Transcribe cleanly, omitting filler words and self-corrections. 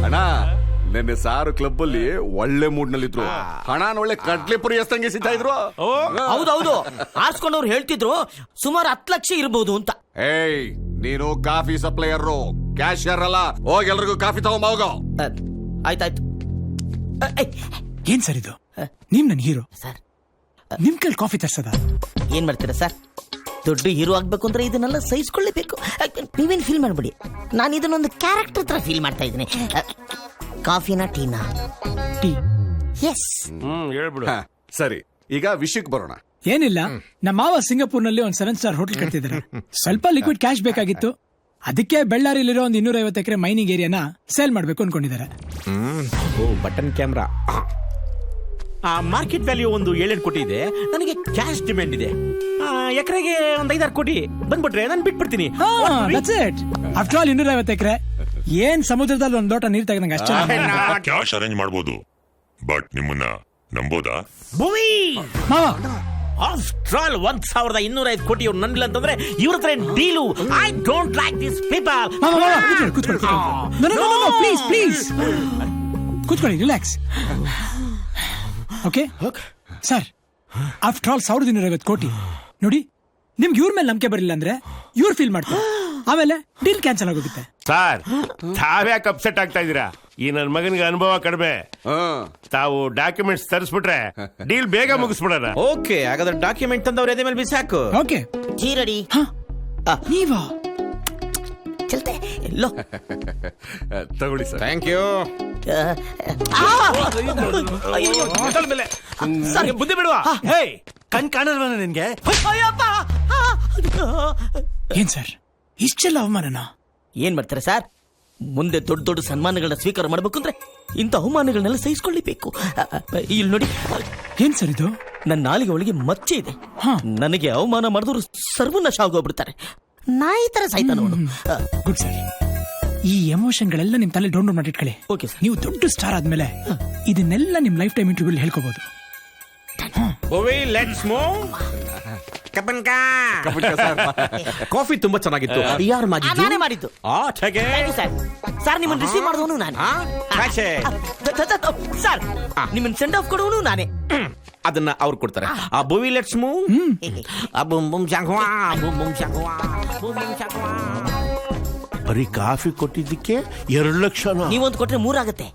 ಅಣ್ಣ ನಿನ್ನೆ ಸಾರು ಕ್ಲಬ್ ಅಲ್ಲಿ ಒಳ್ಳೆ ಮೂಡ್ ನಲ್ಲಿದ್ರು. ಹಣ ಒಳ್ಳೆ ಕಡ್ಲೆ ಪುರಿ ಎಸ್ತಂಗೆ ಸಿಗ್ತಾ ಇದ್ರು. ಹೌದೌದು, ಆರ್ಸ್ಕೊಂಡವ್ರು ಹೇಳ್ತಿದ್ರು ಸುಮಾರು 10 ಲಕ್ಷ ಇರ್ಬೋದು ಅಂತ. ಏಯ್, ನೀನು ಕಾಫಿ ಸಪ್ಲೈಯರ್, ಕ್ಯಾಶಿಯರ್ ಅಲ್ಲ. ಹೋಗಿ ಎಲ್ರಿಗೂ ಕಾಫಿ ತಗೊಂಡ್ ಹೋಗೋ. ಆಯ್ತಾಯ್ತು. ಏನ್ ಸರ್ ಇದು? ನೀವ್ ನನ್ ಹೀರೋ ಸರ್, ನಿಮ್ ಕೈಲಿ ಕಾಫಿ ತರ್ಸದ? ಏನ್ ಮಾಡ್ತೀರಾ ಸರ್? ದೊಡ್ಡ ಹೀರೋ ಆಗ್ಬೇಕು ಅಂದ್ರೆ ಇದನ್ನೆಲ್ಲ ಸಹಿಸ್ಕೊಳ್ಳೇಬೇಕು. ನೀವೇನ್ ಫೀಲ್ ಮಾಡ್ಬಿಡಿ, ನಾನು ಇದನ್ನೊಂದು ಕ್ಯಾರೆಕ್ಟರ್ ತರ ಫೀಲ್ ಮಾಡ್ತಾ ಇದ್ದೀನಿ. ಕಾಫಿನಾ ಟೀನಾ? ಟೀ. ಎಸ್. ಹೇಳ್ಬಿಡು. ಸರಿ, ಈಗ ವಿಷಯಕ್ಕೆ ಬರೋಣ. ಏನಿಲ್ಲ, ನಮ್ಮ ಮಾವ ಸಿಂಗಾಪುರ್ನಲ್ಲಿ ಒಂದು 7 ಸ್ಟಾರ್ ಹೋಟೆಲ್ ಕಟ್ತಿದ್ದಾರೆ. ಸ್ವಲ್ಪ ಲಿಕ್ವಿಡ್ ಕ್ಯಾಶ್ ಬೇಕಾಗಿತ್ತು. ಅದಕ್ಕೆ ಬೆಳ್ಳಾರಿಲಿರೋ ಒಂದು 250 ಎಕರೆ ಮೈನಿಂಗ್ ಏರಿಯಾನ ಸೇಲ್ ಮಾಡ್ಬೇಕು ಅನ್ಕೊಂಡಿದ್ದಾರೆ. Button camera. ಮಾರ್ಕೆಟ್ ವ್ಯಾಲ್ಯೂ ಒಂದು 7 ಕೋಟಿ ಇದೆ. ನನಗೆ ಕ್ಯಾಶ್ ಡಿಮ್ಯಾಂಡ್ ಇದೆ. ಎಕರೆಗೆ ಒಂದು 5-6 ಕೋಟಿ ಬಂದ್ಬಿಟ್ರೆ ನಾನು ಬಿಟ್ಬಿಡ್ತೀನಿ. ಆಫ್ಟರ್ ಆಲ್ 250 ಎಕರೆ ಏನ್ ಸಮುದ್ರದಲ್ಲಿ ಒಂದು ಲೋಟ ನೀರ್ ತೆಗೆದಂಗ ಅಷ್ಟೇ. ಕ್ಯಾಶ್ ಅರೇಂಜ್ ಮಾಡಬಹುದು, ಬಟ್ ನಿಮ್ಮನ್ನ ನಂಬೋದಾ? ಭೂಮಿ ಮಾವ, ಆಫ್ಟರ್ ಆಲ್ 1205 ಕೋಟಿ ಇವ್ರು ನನ್ನಿಲ್ಲ ಅಂತಂದ್ರೆ ಇವ್ರ ಹತ್ರ deal. I don't like this people. Please please ಕೂತ್ಕೊಳ್ಳಿ, relax. Okay sir, after all 1250 crore ನೋಡಿ. ನಿಮ್ಗೆ ಇವ್ರ ಮೇಲೆ ನಂಬಿಕೆ ಬರಲಿಲ್ಲ ಅಂದ್ರೆ ಇವ್ರು ಫೀಲ್ ಮಾಡ್ತಾರೆ, ಆಮೇಲೆ ಡೀಲ್ ಕ್ಯಾನ್ಸಲ್ ಆಗೋಗುತ್ತೆ. ಸರ್, ತಾವ್ಯಾಕೆ ಅಪ್ಸೆಟ್ ಆಗ್ತಾ ಇದೀರಾ? ಈ ನನ್ನ ಮಗನಿಗೆ ಅನುಭವ ಕಡಿಮೆ. ತಾವು ಡಾಕ್ಯುಮೆಂಟ್ಸ್ ತರಿಸ್ಬಿಟ್ರೆ ಡೀಲ್ ಬೇಗ ಮುಗಿಸ್ಬಿಡೋಣ. ಓಕೆ, ಹಾಗಾದ್ರೆ ಡಾಕ್ಯುಮೆಂಟ್ ತಂದವ್ರ ಎದೆ ಮೇಲೆ ಬಿಸಾಕು. Okay, ji ready. ನೀವಾ? ಚಲ್ತೆ ಲೋ ತಗೊಳ್ಳಿ ಸರ್. Thank you. ಬುದ್ಧಿ ಬಿಡುವ. ಹೇ, ಕಣ್ ಕಾಣಲ್ವ ನಿನ್ಗೆ? ಏನ್ ಸರ್ ಇಷ್ಟೆಲ್ಲ ಅವಮಾನನ? ಏನ್ ಮಾಡ್ತಾರೆ ಸರ್? ಮುಂದೆ ದೊಡ್ಡ ದೊಡ್ಡ ಸನ್ಮಾನಗಳನ್ನ ಸ್ವೀಕಾರ ಮಾಡ್ಬೇಕು ಅಂದ್ರೆ ಇಂಥ ಅವಮಾನಗಳನ್ನೆಲ್ಲ ಸಹಿಸ್ಕೊಳ್ಳೇಬೇಕು. ಇಲ್ಲಿ ನೋಡಿ, ಏನ್ ಸರ್ ಇದು? ನನ್ನ ನಾಲಿಗೆ ಒಳಗೆ ಮಚ್ಚೆ ಇದೆ. ನನಗೆ ಅವಮಾನ ಮಾಡಿದವರು ಸರ್ವನಾಶ ಆಗೋಗ್ಬಿಡ್ತಾರೆ. ನಾಯಿ ತರ ಸಾಯ್ತಾ ನೋಡು. ಗುಡ್ ಸರ್, ಈ ಎಮೋಷನ್ಗಳೆಲ್ಲ ನಿಮ್ ತಲೆ ಡೌನ್ಲೋಡ್ ಮಾಡಿಟ್ಕೊಳ್ಳಿ. Okay sir. ನೀವು ದೊಡ್ಡ ಸ್ಟಾರ್ ಆದ್ಮೇಲೆ ಇದನ್ನೆಲ್ಲ ನಿಮ್ ಲೈಫ್ ಟೈಮ್ ಇಂಟರ್ವ್ಯೂ ಹೇಳ್ಕೋಬಹುದು. Let's move. ಕಾಫಿ ತುಂಬಾ ಚೆನ್ನಾಗಿತ್ತು. ಯಾರು ಮಾಡಿದ್ದು? ನಾನೇ ಮಾಡಿದ್ದು. ಸರ್, ನಿಮ್ಮನ್ನ ರಿಸೀವ್ ಮಾಡಿದವನು ನಾನೇ. ಸರ್, ನಿಮ್ಮನ್ನ ಸೆಂಡ್ ಆಫ್ ಕೊಡುವನು ನಾನೇ. ಅದನ್ನ ಅವ್ರು ಕೊಡ್ತಾರೆ. ಆ ಭೂವಿ ಲೆಟ್ಸ್ ಮೂವ್. ಬರೀ ಕಾಫಿ ಕೊಟ್ಟಿದ್ದಕ್ಕೆ 2 ಲಕ್ಷ. ನೀವೊಂದು ಕೊಟ್ರೆ 3 ಆಗುತ್ತೆ.